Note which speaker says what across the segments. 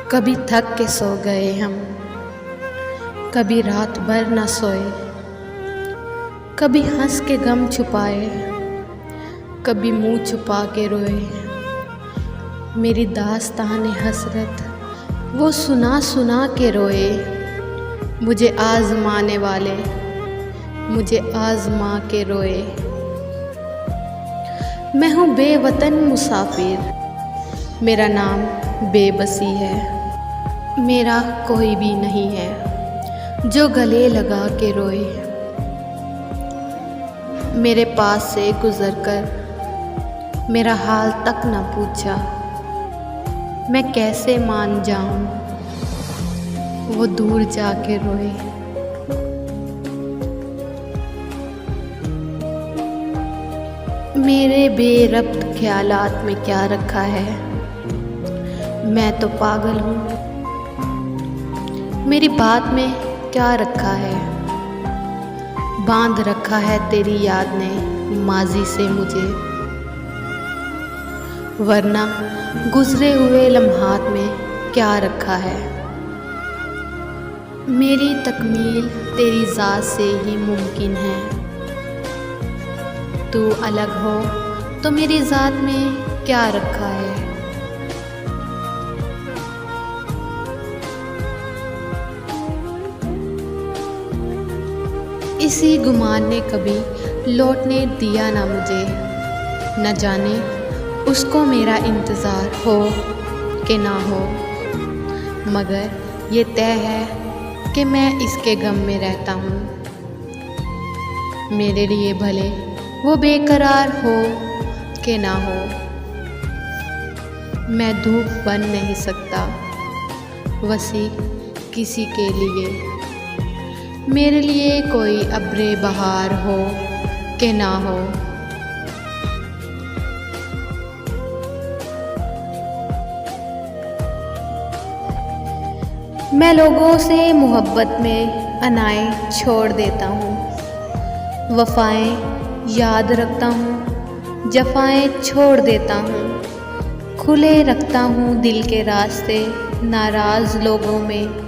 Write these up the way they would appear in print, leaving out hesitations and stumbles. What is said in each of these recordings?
Speaker 1: कभी थक के सो गए हम, कभी रात भर न सोए, कभी हंस के गम छुपाए, कभी मुंह छुपा के रोए। मेरी दास्तान हसरत वो सुना सुना के रोए। मुझे आजमाने वाले मुझे आजमा के रोए। मैं हूँ बेवतन मुसाफिर, मेरा नाम बेबसी है। मेरा कोई भी नहीं है जो गले लगा के रोए। मेरे पास से गुजरकर मेरा हाल तक न पूछा। मैं कैसे मान जाऊं वो दूर जाके रोए। मेरे बेरब्त ख्यालात में क्या रखा है, मैं तो पागल हूँ। मेरी बात में क्या रखा है, बांध रखा है तेरी याद ने माजी से मुझे। वरना गुजरे हुए लम्हात में क्या रखा है। मेरी तकमील तेरी ज़ात से ही मुमकिन है। तू अलग हो तो मेरी ज़ात में क्या रखा है। इसी गुमान ने कभी लौटने दिया ना मुझे। न जाने उसको मेरा इंतज़ार हो कि ना हो, मगर ये तय है कि मैं इसके गम में रहता हूँ। मेरे लिए भले वो बेकरार हो कि ना हो, मैं धूप बन नहीं सकता वसी किसी के लिए। मेरे लिए कोई अब्रे बहार हो कि ना हो। मैं लोगों से मोहब्बत में अनाएं छोड़ देता हूँ। वफ़ाएं याद रखता हूँ, जफ़ाएं छोड़ देता हूँ। खुले रखता हूँ दिल के रास्ते नाराज़ लोगों में।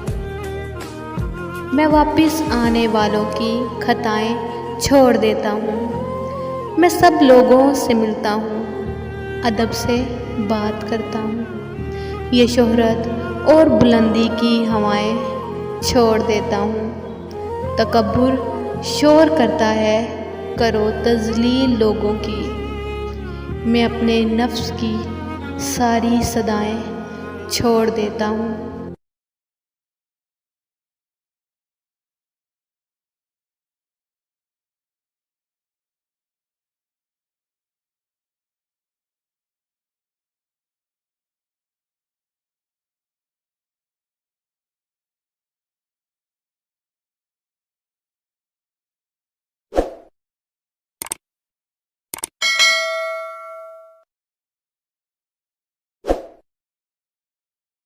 Speaker 1: मैं वापस आने वालों की खताएं छोड़ देता हूँ। मैं सब लोगों से मिलता हूँ, अदब से बात करता हूँ। ये शोहरत और बुलंदी की हवाएं छोड़ देता हूँ। तकब्बुर शोर करता है, करो तज़लील लोगों की। मैं अपने नफ्स की सारी सदाएं छोड़ देता हूँ।